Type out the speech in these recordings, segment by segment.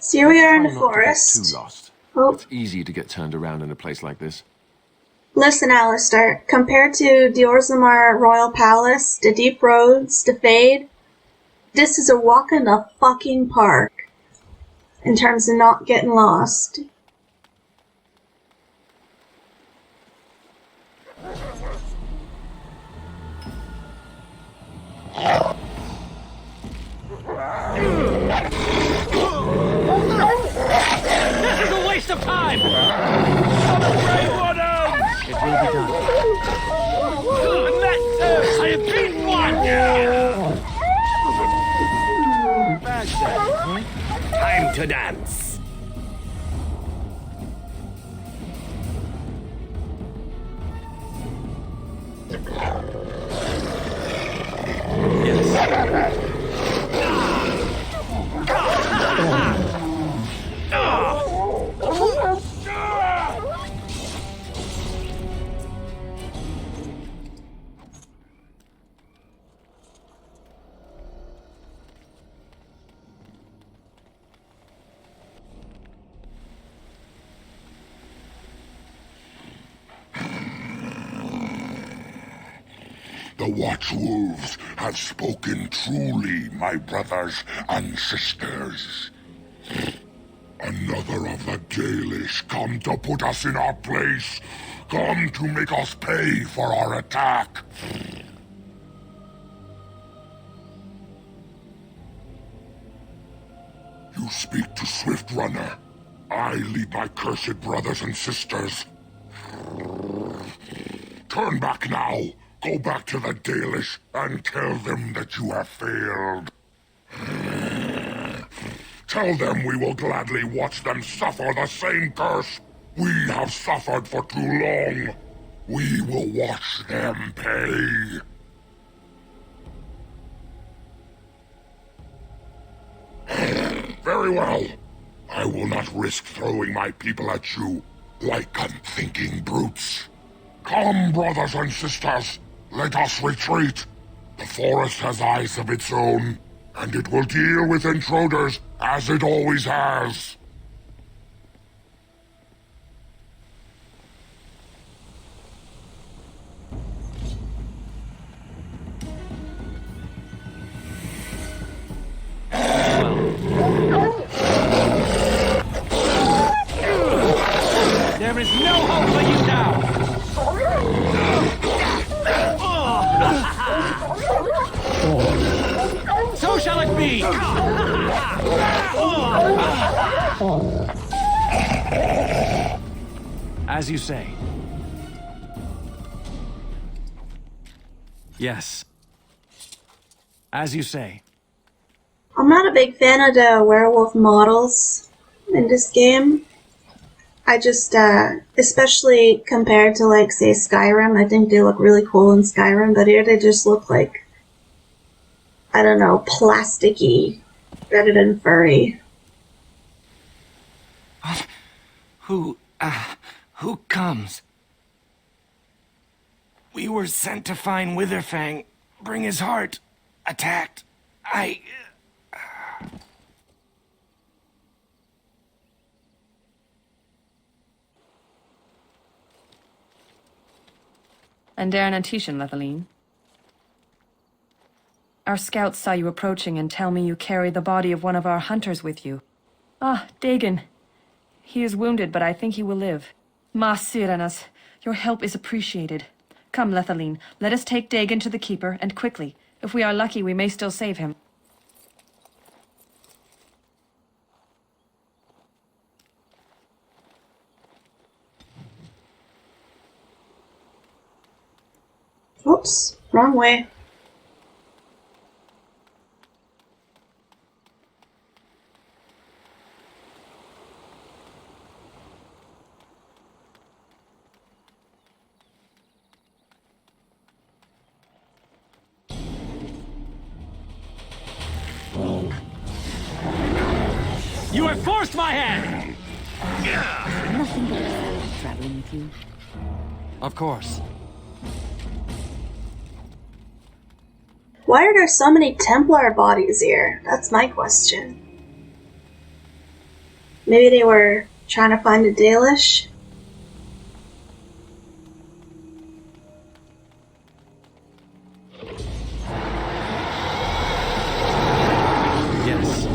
So here we are in the Try not to get forest. too lost. Oh, It's easy to get turned around in a place like this. listen, Alistair. Compared to the Orzammar Royal Palace, the Deep Roads, the Fade, this is a walk in the fucking park. In terms of not getting lost. This is a waste of time! I'm afraid one else! It will be done. And that, I have beaten one! Bad day, huh? Time to dance. The Watchwolves have spoken truly, my brothers and sisters. Another of the Dalish come to put us in our place. Come to make us pay for our attack. You speak to Swift Runner. I lead my cursed brothers and sisters. Turn back now. Go back to the Dalish and tell them that you have failed. Tell them we will gladly watch them suffer the same curse we have suffered for too long. We will watch them pay. Very well. I will not risk throwing my people at you like unthinking brutes. Come, brothers and sisters. Let us retreat. The forest has eyes of its own, and it will deal with intruders as it always has. There is no hope for you now! So shall it be! As you say. Yes. As you say. I'm not a big fan of the werewolf models in this game. I just, especially compared to, like, say, Skyrim, I think they look really cool in Skyrim, but here they just look like, I don't know, plasticky rather than furry. Who comes? We were sent to find Witherfang, bring his heart. Attacked. And Darren and Tishan, Lethaline. Our scouts saw you approaching and tell me you carry the body of one of our hunters with you. Ah, Dagon. He is wounded, but I think he will live. Ma Siranas, your help is appreciated. Come, Lethaline, let us take Dagon to the Keeper, and quickly. If we are lucky, we may still save him. Oops, wrong way. You have forced my hand! Nothing but a traveling with you. Of course. Why are there so many Templar bodies here? That's my question. Maybe they were trying to find a Dalish. Yes.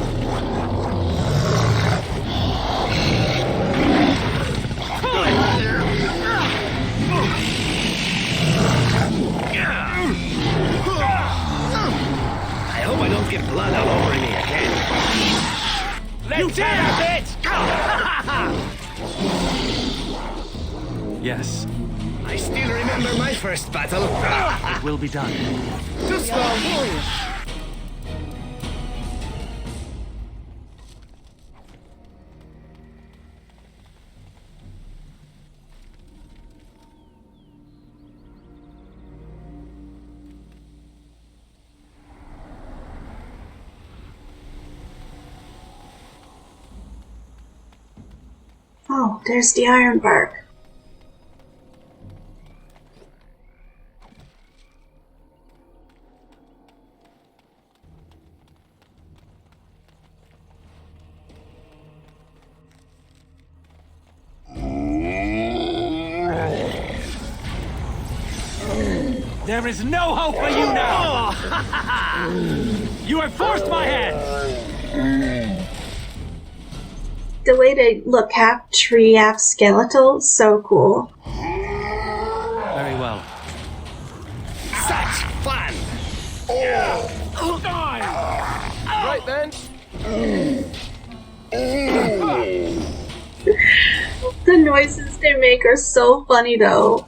I hope I don't get blood all over me again. Let's have it! Yes. I still remember my first battle. It will be done. Just go. Oh, there's the iron bark. There is no hope for you now! You have forced my hand! The way they look half tree, half skeletal, so cool. Very well. Such fun! Right then. The noises they make are so funny though.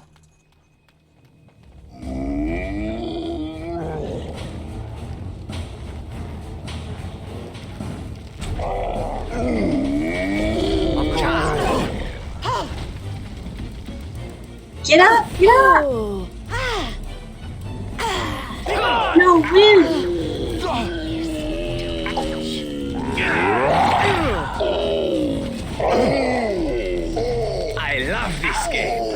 Get up! Get up! No, win! I love this game.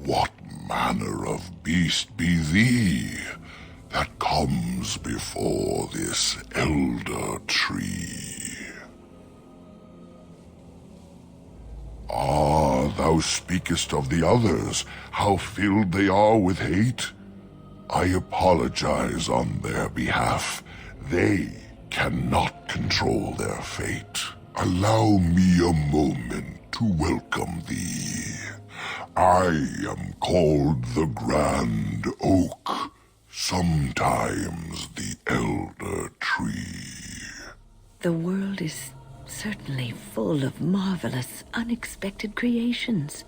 What manner of beast be thee that comes before this elder tree? Ah, thou speakest of the others, how filled they are with hate? I apologize on their behalf. They cannot control their fate. Allow me a moment to welcome thee. I am called the Grand Oak, sometimes the Elder Tree. The world is certainly full of marvelous, unexpected creations.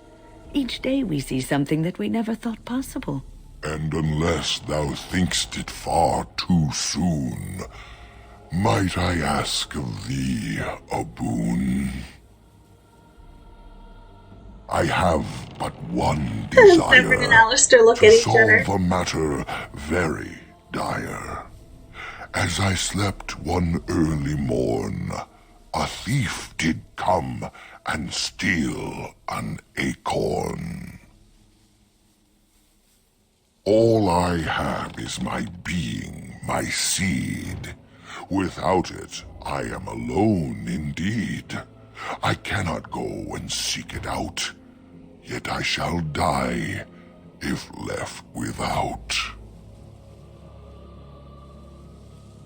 Each day we see something that we never thought possible. And unless thou thinkst it far too soon, might I ask of thee a boon? I have but one Severn and desire, Alistair look to at each solve other. a matter very dire. As I slept one early morn, a thief did come and steal an acorn. All I have is my being, my seed. Without it, I am alone indeed. I cannot go and seek it out, yet I shall die if left without.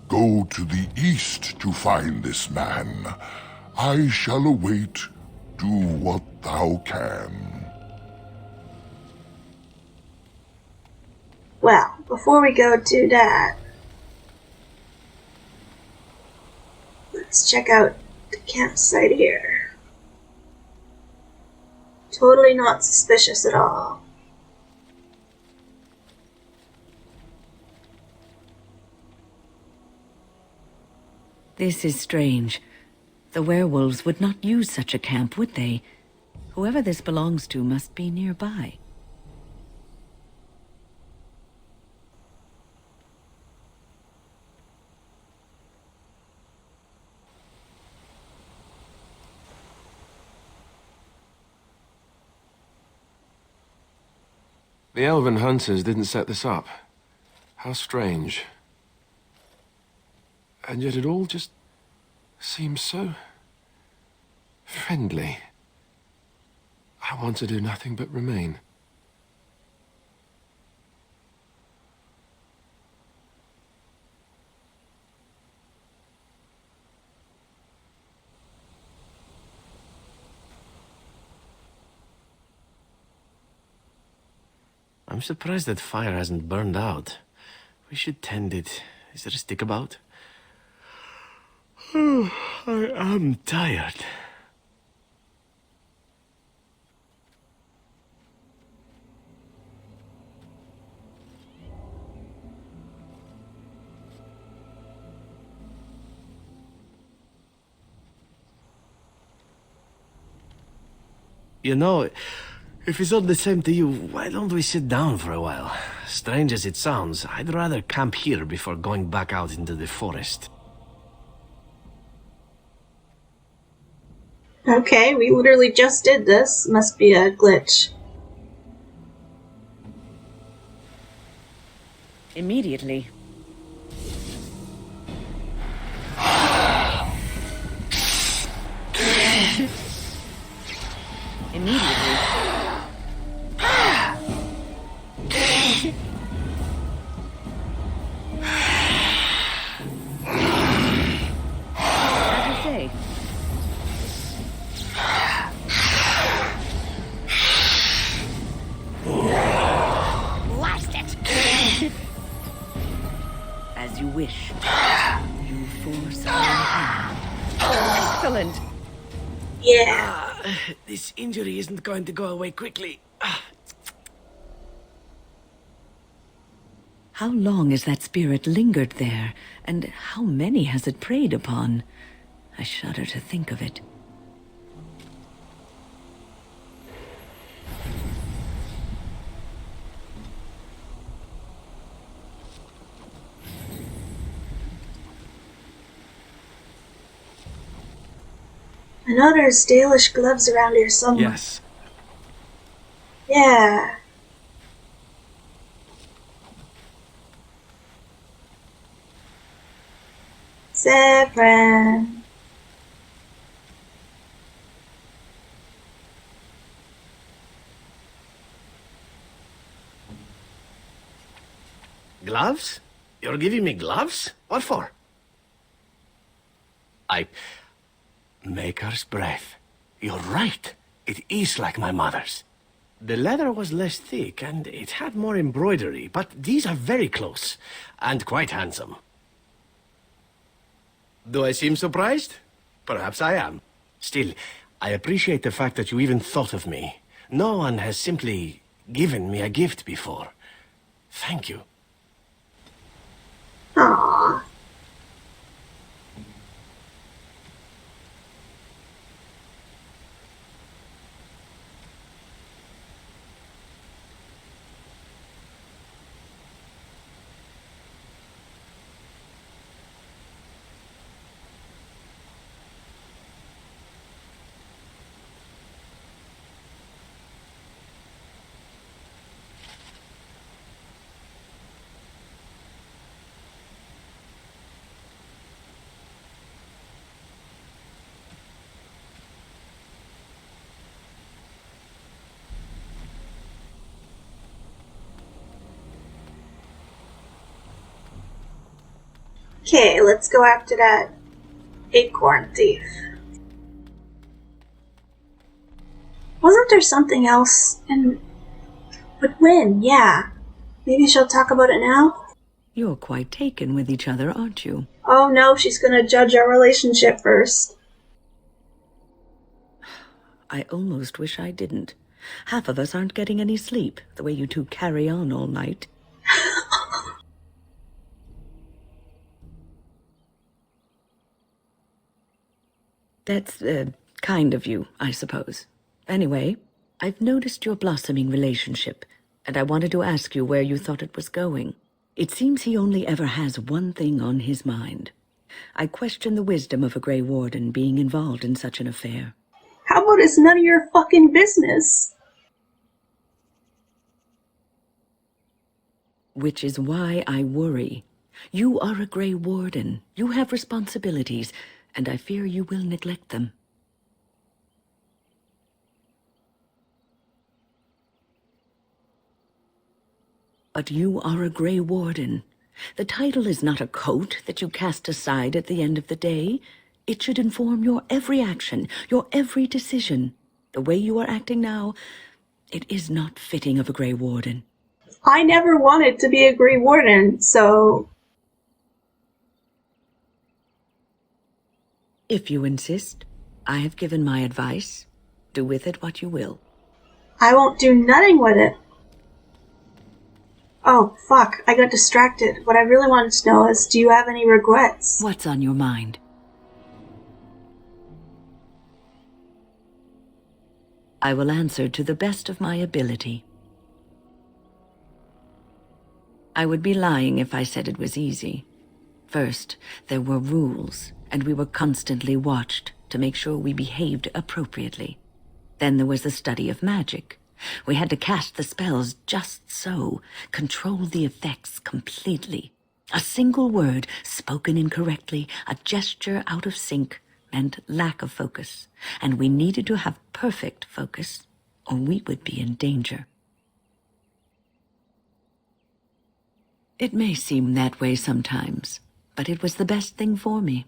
Go to the east to find this man. I shall await. Do what thou can. Well, before we go do that, let's check out the campsite here. Totally not suspicious at all. This is strange. The werewolves would not use such a camp, would they? Whoever this belongs to must be nearby. The elven hunters didn't set this up. How strange. And yet it all just seems so friendly. I want to do nothing but remain. I'm surprised that fire hasn't burned out. We should tend it. Is there a stick about? I am tired. You know, if it's all the same to you, why don't we sit down for a while? Strange as it sounds, I'd rather camp here before going back out into the forest. Okay, we literally just did this. Must be a glitch. Immediately. Immediately. As you say. Blast it! As you wish. You force our hand. Excellent. Yeah. This injury isn't going to go away quickly. How long has that spirit lingered there, and how many has it preyed upon? I shudder to think of it. I know there's Dalish gloves around here somewhere. Yes. Yeah. Saffron. Gloves? You're giving me gloves? What for? Maker's breath. You're right. It is like my mother's. The leather was less thick and it had more embroidery, but these are very close and quite handsome. Do I seem surprised? Perhaps I am. Still, I appreciate the fact that you even thought of me. No one has simply given me a gift before. Thank you. Aww. Okay, let's go after that acorn thief. Wasn't there something else? And but when? Yeah. Maybe she'll talk about it now? You're quite taken with each other, aren't you? Oh no, she's gonna judge our relationship first. I almost wish I didn't. Half of us aren't getting any sleep, the way you two carry on all night. That's, kind of you, I suppose. Anyway, I've noticed your blossoming relationship, and I wanted to ask you where you thought it was going. It seems he only ever has one thing on his mind. I question the wisdom of a Grey Warden being involved in such an affair. How about it's none of your fucking business? Which is why I worry. You are a Grey Warden. You have responsibilities, and I fear you will neglect them. But you are a Grey Warden. The title is not a coat that you cast aside at the end of the day. It should inform your every action, your every decision. The way you are acting now, it is not fitting of a Grey Warden. I never wanted to be a Grey Warden, so... If you insist, I have given my advice. Do with it what you will. I won't do nothing with it. Oh, fuck, I got distracted. What I really wanted to know is, do you have any regrets? What's on your mind? I will answer to the best of my ability. I would be lying if I said it was easy. First, there were rules, and we were constantly watched to make sure we behaved appropriately. Then there was the study of magic. We had to cast the spells just so, control the effects completely. A single word spoken incorrectly, a gesture out of sync, meant lack of focus, and we needed to have perfect focus, or we would be in danger. It may seem that way sometimes, but it was the best thing for me.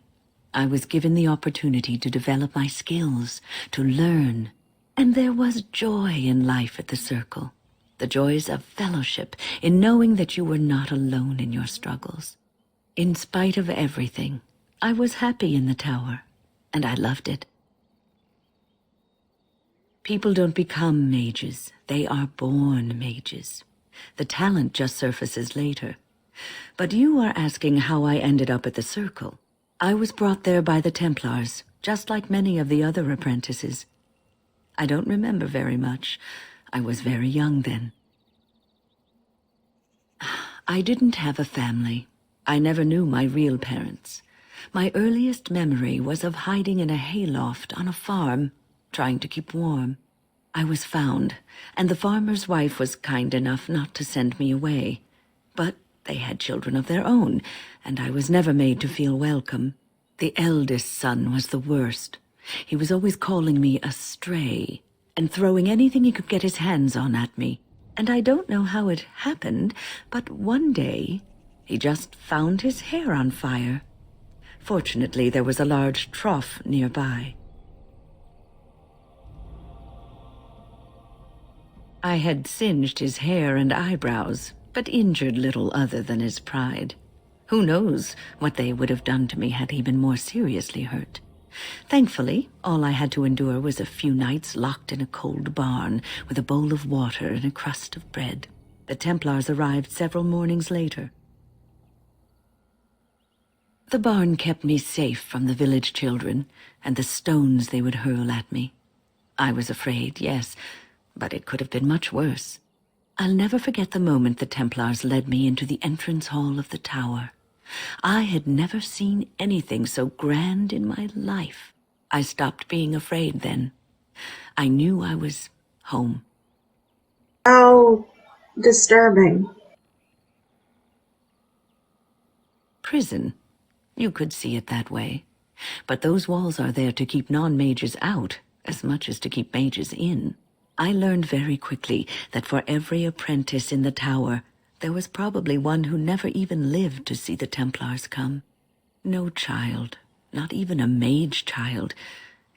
I was given the opportunity to develop my skills, to learn, and there was joy in life at the Circle. The joys of fellowship, in knowing that you were not alone in your struggles. In spite of everything, I was happy in the tower, and I loved it. People don't become mages, they are born mages. The talent just surfaces later. But you are asking how I ended up at the Circle. I was brought there by the Templars, just like many of the other apprentices. I don't remember very much. I was very young then. I didn't have a family. I never knew my real parents. My earliest memory was of hiding in a hayloft on a farm, trying to keep warm. I was found, and the farmer's wife was kind enough not to send me away. But they had children of their own, and I was never made to feel welcome. The eldest son was the worst. He was always calling me a stray, and throwing anything he could get his hands on at me. And I don't know how it happened, but one day, he just found his hair on fire. Fortunately, there was a large trough nearby. I had singed his hair and eyebrows, but injured little other than his pride. Who knows what they would have done to me had he been more seriously hurt. Thankfully, all I had to endure was a few nights locked in a cold barn with a bowl of water and a crust of bread. The Templars arrived several mornings later. The barn kept me safe from the village children and the stones they would hurl at me. I was afraid, yes, but it could have been much worse. I'll never forget the moment the Templars led me into the entrance hall of the tower. I had never seen anything so grand in my life. I stopped being afraid then. I knew I was home. How disturbing. Prison. You could see it that way. But those walls are there to keep non-mages out, as much as to keep mages in. I learned very quickly that for every apprentice in the tower, there was probably one who never even lived to see the Templars come. No child, not even a mage child,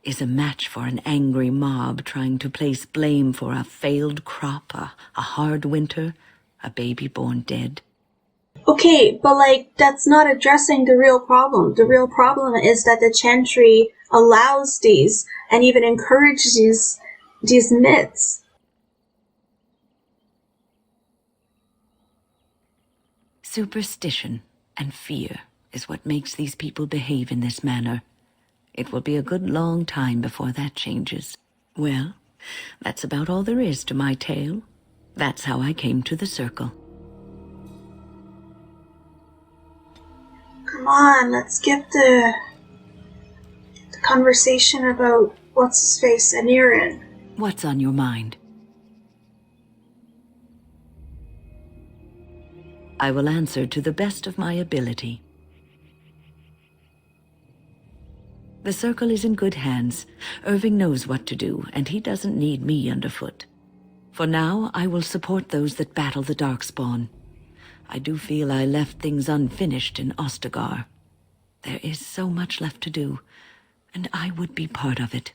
is a match for an angry mob trying to place blame for a failed crop, a hard winter, a baby born dead. Okay, but that's not addressing the real problem. The real problem is that the Chantry allows these, and even encourages these myths. Superstition and fear is what makes these people behave in this manner. It will be a good long time before that changes. Well, that's about all there is to my tale. That's how I came to the Circle. Come on, let's get the conversation about what's-his-face and Aaron. What's on your mind? I will answer to the best of my ability. The Circle is in good hands. Irving knows what to do, and he doesn't need me underfoot. For now, I will support those that battle the Darkspawn. I do feel I left things unfinished in Ostagar. There is so much left to do, and I would be part of it.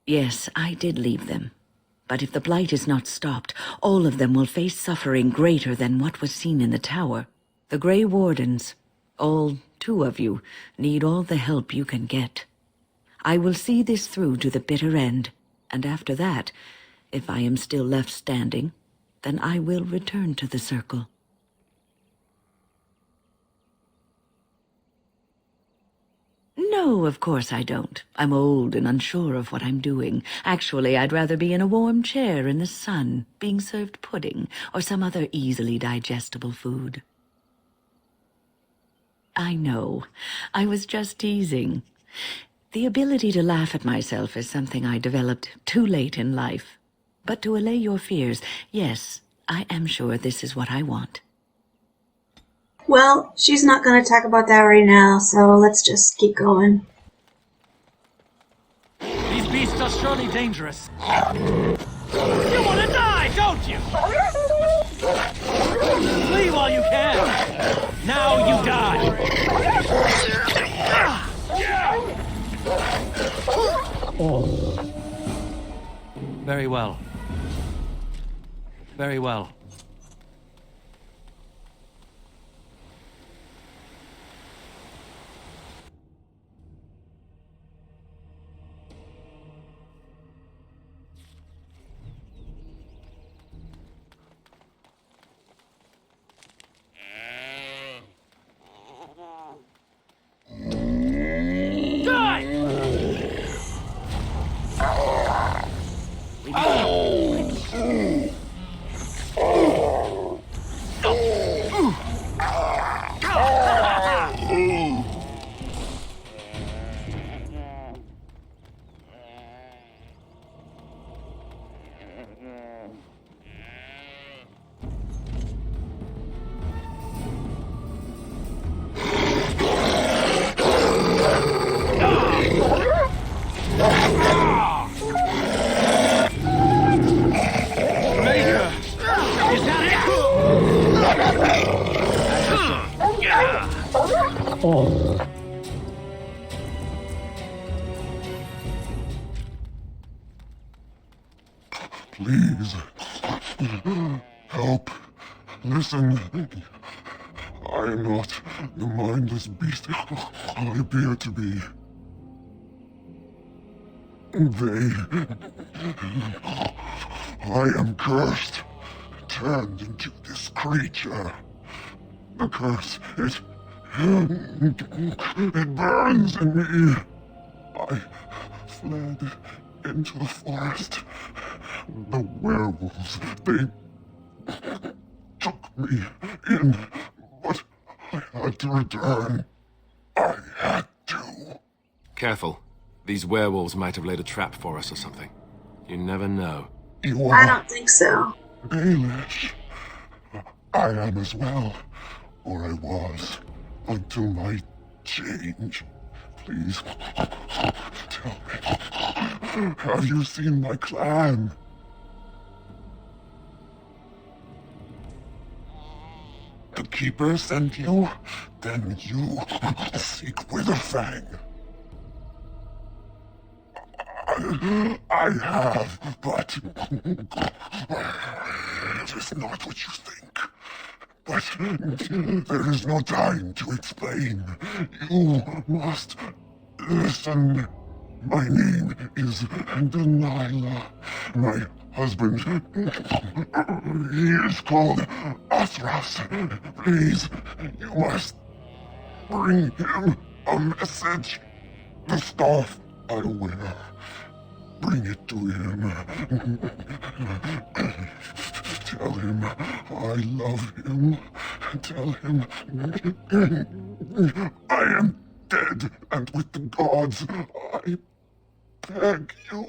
Yes, I did leave them. But if the Blight is not stopped, all of them will face suffering greater than what was seen in the tower. The Grey Wardens, all 2 of you, need all the help you can get. I will see this through to the bitter end, and after that, if I am still left standing, then I will return to the Circle. No, of course I don't. I'm old and unsure of what I'm doing. Actually, I'd rather be in a warm chair in the sun, being served pudding or some other easily digestible food. I know. I was just teasing. The ability to laugh at myself is something I developed too late in life. But to allay your fears, yes, I am sure this is what I want. Well, she's not going to talk about that right now, so let's just keep going. These beasts are surely dangerous. You want to die, don't you? Flee while you can. Now you die. Very well. Very well. Please. Help. Listen. I am not the mindless beast I appear to be. I am cursed. Turned into this creature. The curse, it burns in me. I fled into the forest. The werewolves, they took me in, but I had to return. I had to. Careful. These werewolves might have laid a trap for us or something. You never know. You are I don't think so. Dalish. I am as well. Or I was. Until my change. Please, tell me. Have you seen my clan? The Keeper sent you? Then you seek Witherfang. I have, but it is not what you think. But there is no time to explain. You must listen. My name is Delilah. My husband, he is called Athras. Please, you must bring him a message. The scarf I wear. Bring it to him. Tell him I love him. Tell him I am dead, and with the gods, I beg you.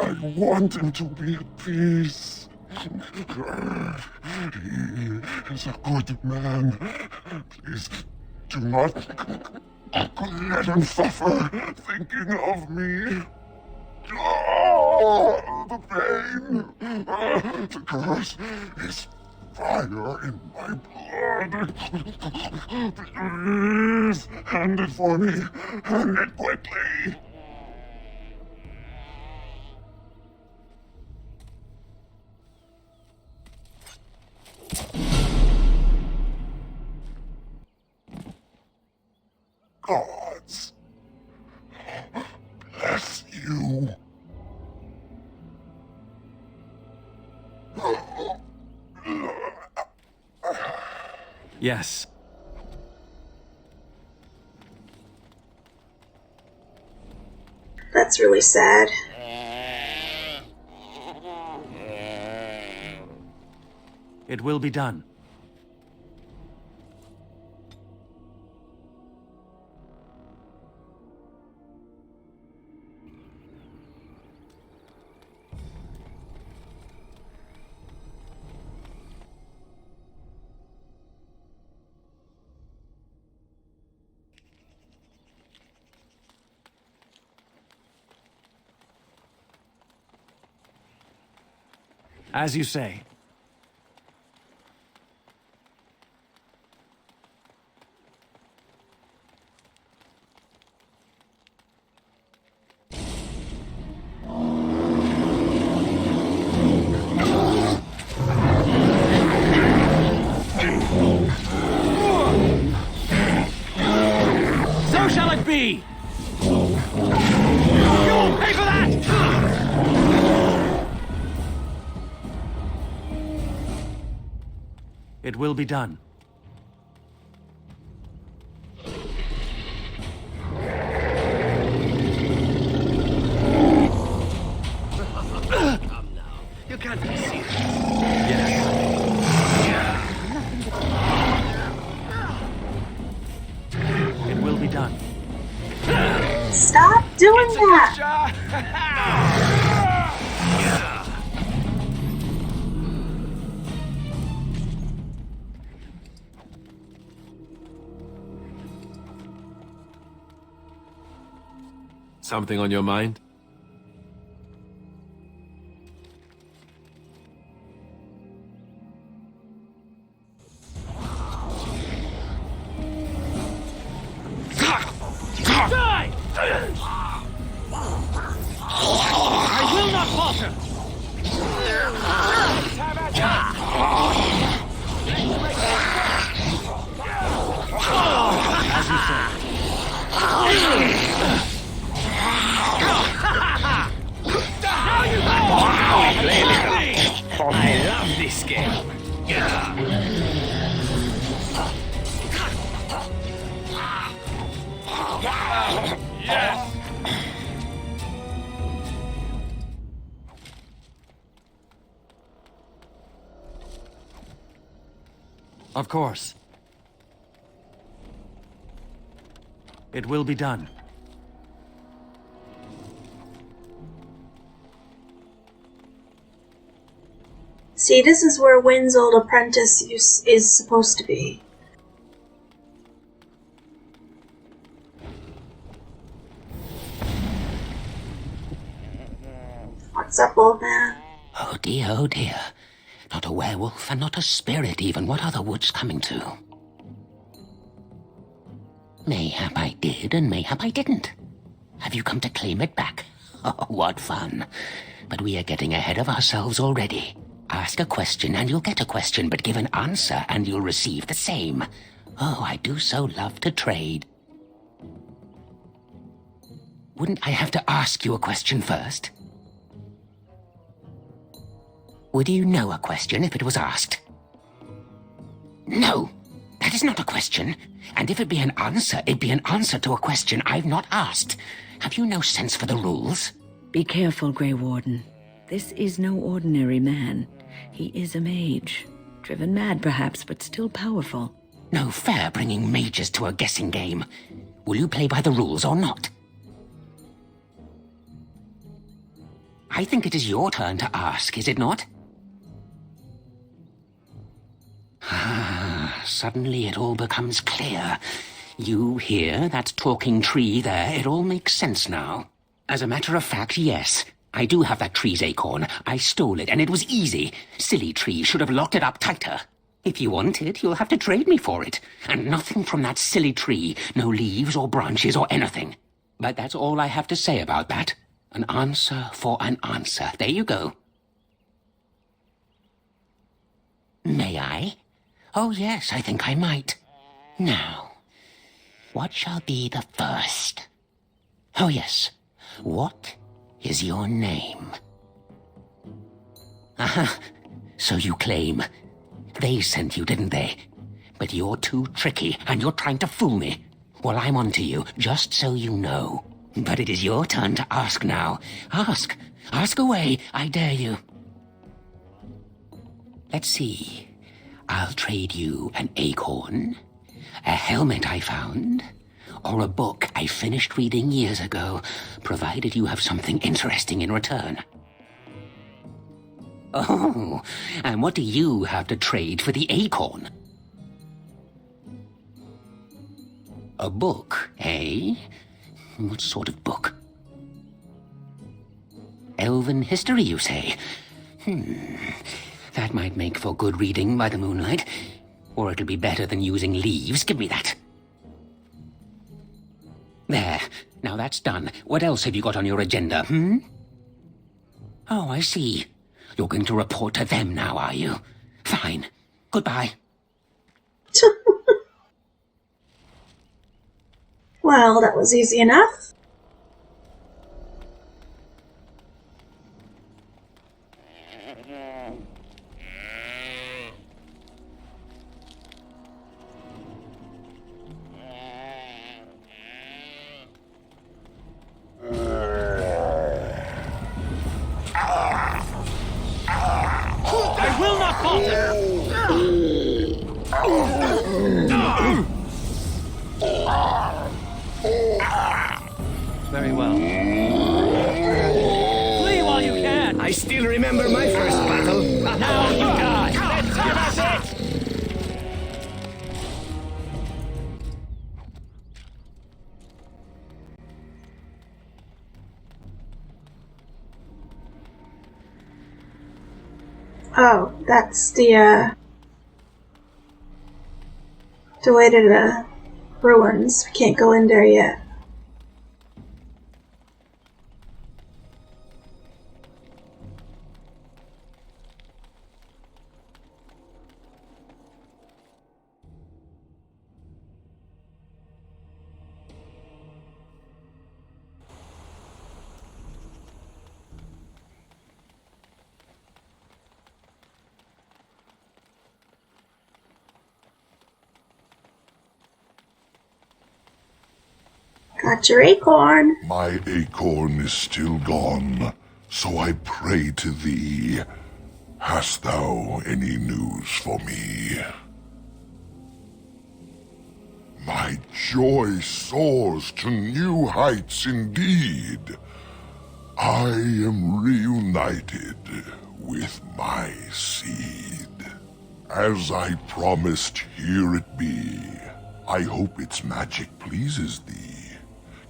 I want him to be at peace. He is a good man. Please, do not let him suffer thinking of me. Oh, the pain! The curse is fire in my blood. Please, hand it for me. Hand it quickly. Gods, bless you. Yes. That's really sad. It will be done. As you say. So shall it be! You will pay for that! It will be done. Come now. You can't be serious. Yes. It will be done. Stop doing that! Something on your mind? Die! I will not falter! As you say. I love this game. Yes! Of course. It will be done. See, this is where Wynn's old apprentice is supposed to be. What's up, old man? Oh dear, oh dear. Not a werewolf and not a spirit even. What are the woods coming to? Mayhap I did and mayhap I didn't. Have you come to claim it back? Oh, what fun. But we are getting ahead of ourselves already. Ask a question and you'll get a question, but give an answer and you'll receive the same. Oh, I do so love to trade. Wouldn't I have to ask you a question first? Would you know a question if it was asked? No, that is not a question. And if it be an answer, it'd be an answer to a question I've not asked. Have you no sense for the rules? Be careful, Grey Warden. This is no ordinary man. He is a mage. Driven mad, perhaps, but still powerful. No fair bringing mages to a guessing game. Will you play by the rules or not? I think it is your turn to ask, is it not? Ah, suddenly it all becomes clear. You here, that talking tree there, it all makes sense now. As a matter of fact, yes. I do have that tree's acorn. I stole it, and it was easy. Silly tree should have locked it up tighter. If you want it, you'll have to trade me for it. And nothing from that silly tree. No leaves or branches or anything. But that's all I have to say about that. An answer for an answer. There you go. May I? Oh, yes, I think I might. Now, what shall be the first? Oh, yes. What is your name? Aha, so you claim. They sent you, didn't they? But you're too tricky, and you're trying to fool me. Well, I'm on to you, just so you know. But it is your turn to ask now. Ask. Ask away, I dare you. Let's see. I'll trade you an acorn, a helmet I found, or a book I finished reading years ago, provided you have something interesting in return. Oh, and what do you have to trade for the acorn? A book, eh? What sort of book? Elven history, you say? That might make for good reading by the moonlight. Or it'll be better than using leaves. Give me that. There. Now that's done. What else have you got on your agenda, Oh, I see. You're going to report to them now, are you? Fine. Goodbye. Well, that was easy enough. I will not falter! Very well. Flee while you can! I still remember my first battle. Now you die! Let's give us it! Oh, that's the way to the ruins. We can't go in there yet. Got your acorn. My acorn is still gone, so I pray to thee. Hast thou any news for me? My joy soars to new heights indeed. I am reunited with my seed. As I promised, here it be. I hope its magic pleases thee.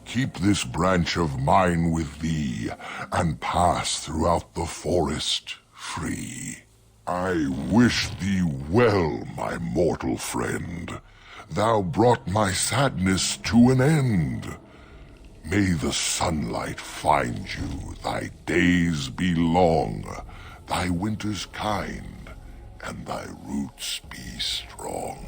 Keep this branch of mine with thee, and pass throughout the forest free. I wish thee well, my mortal friend. Thou brought my sadness to an end. May the sunlight find you, thy days be long, thy winters kind, and thy roots be strong.